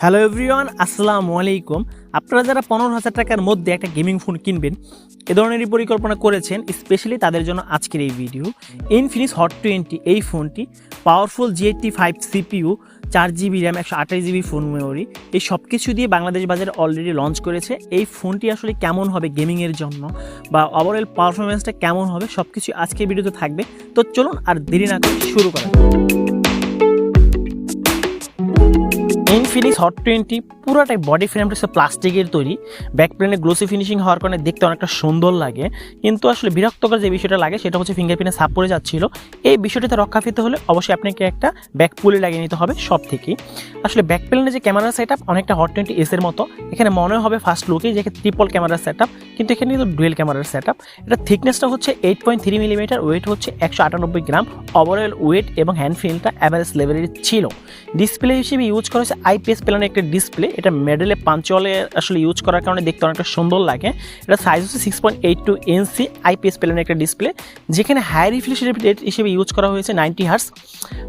Hello everyone, আসসালামু আলাইকুম। আপনারা যারা 15,000 টাকার মধ্যে একটা গেমিং ফোন কিনবেন এ ধরনেরই পরিকল্পনা করেছেন, স্পেশালি তাদের জন্য আজকের এই ভিডিও। ইনফিনিক্স হট 20 এই ফোনটি powerful G85 CPU, 4GB RAM, 128GB phone memory, এই সব কিছু দিয়ে বাংলাদেশ বাজারে অলরেডি লঞ্চ করেছে। এই ফোনটি আসলে কেমন হবে গেমিংয়ের জন্য বা ওভারঅল পারফরমেন্সটা কেমন হবে সব কিছু আজকের ভিডিওতে থাকবে। তো চলুন আর দেরি না করে শুরু করা যাক। ইনফিনিক্স হট 20 পুরোটাই বডি ফ্রেমটা হচ্ছে প্লাস্টিকের তৈরি। ব্যাক প্লেনে গ্লোসি ফিনিশিং হওয়ার কারণে দেখতে অনেকটা সুন্দর লাগে, কিন্তু আসলে বিরক্তকর যে বিষয়টা লাগে সেটা হচ্ছে ফিঙ্গারপ্রিন্টে ছাপ পড়ে যাচ্ছিল। এই বিষয়টিতে রক্ষা পেতে হলে অবশ্যই আপনাকে একটা ব্যাক পুলি লাগিয়ে নিতে হবে সব থেকেই। আসলে ব্যাক প্লেনে যে ক্যামেরা সেট আপ অনেকটা হট 20 এর মতো। এখানে মনে হবে ফার্স্ট লুকে যে ট্রিপল ক্যামেরার সেট আপ, কিন্তু এখানে কিন্তু ডুয়েল ক্যামেরার সেট আপ। এটা থিকনেসটা হচ্ছে 8.3 মিলিমিটার, ওয়েট হচ্ছে 198 গ্রাম। ওভারঅল ওয়েট এবং হ্যান্ড ফিলটা অ্যাভারেজ লেভেলের ছিল। ডিসপ্লে হিসেবে ইউজ করা হচ্ছে আইপিএস প্যানেলের একটা ডিসপ্লে। এটা মেডেলে পাঞ্চওয়ালে আসলে ইউজ করার কারণে দেখতে অনেকটা সুন্দর লাগে। এটা সাইজ হচ্ছে 6.82 ইঞ্চি আইপিএস প্যানেলের একটা ডিসপ্লে, যেখানে হাই রিফ্রেশ রেট হিসেবে ইউজ করা হয়েছে 90 হার্টস।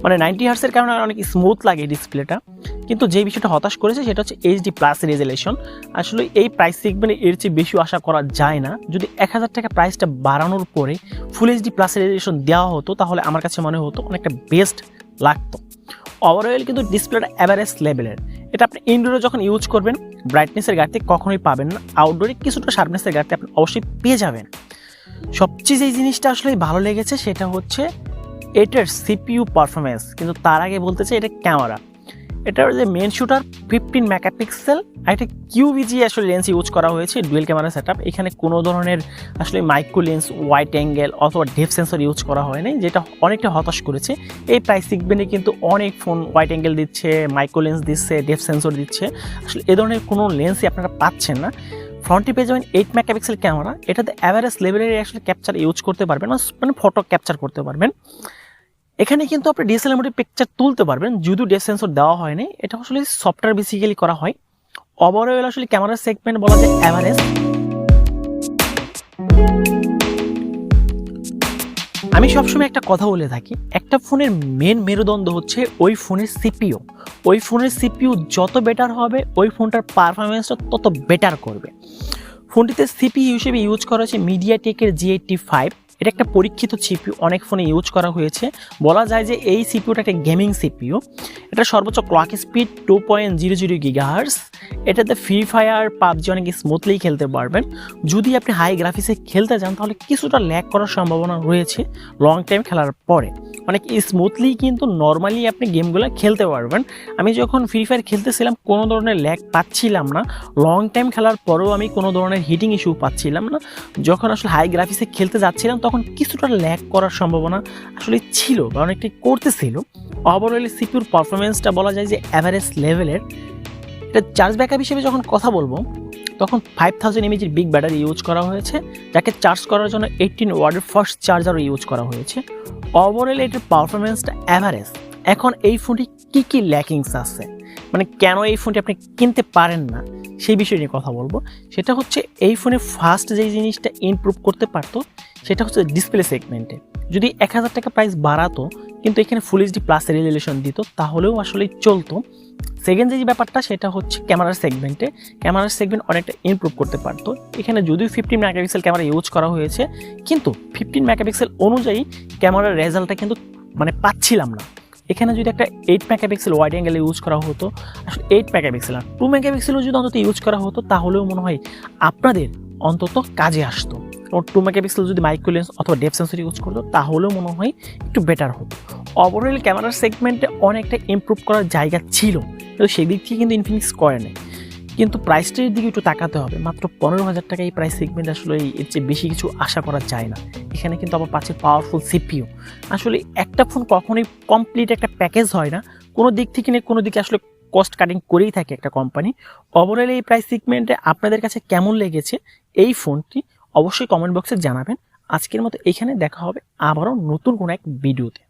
মানে 90 হার্টসের কারণে অনেক স্মুথ লাগে ডিসপ্লেটা। কিন্তু যে বিষয়টা হতাশ করেছে সেটা হচ্ছে HD প্লাস রেজুলেশন। আসলে এই প্রাইস সেগমেন্টে এর চেয়ে বেশি আশা করা যায় না। যদি 1000 টাকা প্রাইসটা বাড়ানোর পরে ফুল HD প্লাস রেজুলেশন দেওয়া হতো তাহলে আমার কাছে মনে হতো অনেকটা বেস্ট লাগতো। ওভারঅল কিন্তু ডিসপ্লেটা অ্যাভারেজ লেভেলের। এটা আপনি ইনডোরে যখন ইউজ করবেন ব্রাইটনেসের ঘাটতি কখনোই পাবেন না, আউটডোরে কিছুটা শার্পনেসের ঘাটতি আপনি অবশ্যই পেয়ে যাবেন। সবচেয়ে যে জিনিসটা আসলে ভালো লেগেছে সেটা হচ্ছে এটার সিপিইউ পারফরমেন্স। কিন্তু তার আগে বলতে চাই এটা ক্যামেরা। এটার যে মেন শুটার 15 মেগাপিক্সেল আর একটা কিউভিজি আসলে লেন্স ইউজ করা হয়েছে, ডুয়েল ক্যামেরা সেট আপ। এখানে কোনো ধরনের আসলে মাইক্রো লেন্স, ওয়াইড অ্যাঙ্গেল অথবা ডেপথ সেন্সর ইউজ করা হয়নি, যেটা অনেকটা হতাশ করেছে। এই প্রাইস সেগমেন্টে কিন্তু অনেক ফোন ওয়াইড অ্যাঙ্গেল দিচ্ছে, মাইক্রো লেন্স দিচ্ছে, ডেপথ সেন্সর দিচ্ছে। আসলে এ ধরনের কোনো লেন্সই আপনারা পাচ্ছেন না। ফ্রন্টে পেয়ে যাবেন 8 মেগাপিক্সেল ক্যামেরা। এটাতে অ্যাভারেজ লেভেলের আসলে ক্যাপচার ইউজ করতে পারবেন, মানে ফটো ক্যাপচার করতে পারবেন। এখানে কিন্তু আপনি ডিএসএলআর মোডে পিকচার তুলতে পারবেন, যদিও ডেপথ সেন্সর দেওয়া হয়নি। এটা আসলে সফটওয়্যার বেসিক্যালি করা হয়। ওভারঅল আসলে ক্যামেরার সেগমেন্ট বলা যায় অ্যাভারেজ। আমি সবসময় একটা কথা বলে থাকি, একটা ফোনের মেন মেরুদণ্ড হচ্ছে ওই ফোনের সিপিইউ। ওই ফোনের সিপিইউ যত বেটার হবে ওই ফোনটার পারফরমেন্সটা তত বেটার করবে। ফোনটিতে সিপিইউ হিসেবে ইউজ করা হয়েছে মিডিয়াটেকের G85। এটা একটা পরীক্ষিত সিপিইউ, অনেক ফোনে ইউজ করা হয়েছে। বলা যায় যে এই সিপিইউটা একটা গেমিং সিপিইউ। এটা সর্বোচ্চ ক্লক স্পিড 2.00 গিগাহার্টজ। এটাতে ফ্রি ফায়ার, পাবজি অনেক স্মুথলি খেলতে পারবেন। যদি আপনি হাই গ্রাফিক্সে খেলতে চান তাহলে কিছুটা ল্যাগ করার সম্ভাবনা রয়েছে লং টাইম খেলার পরে। অনেক স্মুথলি কিন্তু নর্মালি আপনি গেমগুলো খেলতে পারবেন। আমি যখন ফ্রি ফায়ার খেলতেছিলাম কোনো ধরনের ল্যাগ পাচ্ছিলাম না, লং টাইম খেলার পরেও আমি কোনো ধরনের হিটিং ইস্যু পাচ্ছিলাম না। যখন আসলে হাই গ্রাফিক্সে খেলতে যাচ্ছিলাম তখন কিছুটা ল্যাগ করার সম্ভাবনা আসলে ছিল বা অনেকটাই করতেছিল। ওভারঅল সিপিইউর পারফরমেন্সটা বলা যায় যে অ্যাভারেজ লেভেলের। এটা চার্জ ব্যাকআপ হিসেবে যখন কথা বলবো তখন 5000 এমএএইচের বিগ ব্যাটারি ইউজ করা হয়েছে, যাকে চার্জ করার জন্য 18 ওয়াটের ফাস্ট চার্জারও ইউজ করা হয়েছে। ওভারঅল এটার পারফরমেন্সটা অ্যাভারেজ। এখন এই ফোনটি কী কী ল্যাকিংস আছে, মানে কেন এই ফোনটি আপনি কিনতে পারেন না সেই বিষয় নিয়ে কথা বলবো। সেটা হচ্ছে এই ফোনে ফার্স্ট যেই জিনিসটা ইমপ্রুভ করতে পারতো সেটা হচ্ছে ডিসপ্লে সেগমেন্টে। যদি 1000 টাকা প্রাইস বাড়াতো কিন্তু এখানে ফুল এইচডি প্লাস রেজুলেশন দিত তাহলেও আসলে চলতো। সেকেন্ড যে ব্যাপারটা সেটা হচ্ছে ক্যামেরার সেগমেন্টে। ক্যামেরার সেগমেন্ট অনেকটা ইমপ্রুভ করতে পারতো। এখানে যদিও 15 মেগাপিক্সেল ক্যামেরা ইউজ করা হয়েছে, কিন্তু 15 মেগাপিক্সেল অনুযায়ী ক্যামেরার রেজাল্টটা কিন্তু মানে পাচ্ছিলাম না। এখানে যদি একটা 8 মেগাপিক্সেল ওয়াইড অ্যাঙ্গেলে ইউজ করা হতো, আসলে 8 মেগাপিক্সেল আর 2 মেগাপিক্সেলও যদি অন্তত ইউজ করা হতো তাহলেও মনে হয় আপনাদের অন্তত কাজে আসতো। 2 মেগাপিক্সেল যদি মাইক্রো লেন্স অথবা ডেপথ সেন্সর ইউজ করতো তাহলেও মনে হয় একটু বেটার হতো। ওভারঅল ক্যামেরার সেগমেন্টে অনেকটা ইমপ্রুভ করার জায়গা ছিল, কিন্তু সেই দিক থেকে কিন্তু ইনফিনিক্স করে নেয়। কিন্তু প্রাইসটির দিকে একটু তাকাতে হবে। মাত্র 15,000 টাকা এই প্রাইস সেগমেন্ট আসলে এর চেয়ে বেশি কিছু আশা করা যায় না। এখানে কিন্তু আবার পাচ্ছে পাওয়ারফুল সিপিইউ। আসলে একটা ফোন কখনোই কমপ্লিট একটা প্যাকেজ হয় না, কোনো দিক থেকে নিয়ে কোনো দিকে আসলে কস্ট কাটিং করেই থাকে একটা কোম্পানি। ওভারঅল এই প্রাইস সেগমেন্টে আপনাদের কাছে কেমন লেগেছে এই ফোনটি অবশ্যই কমেন্ট বক্সে জানাবেন। আজকের মতো এখানে দেখা হবে আবারও নতুন কোনো এক ভিডিওতে।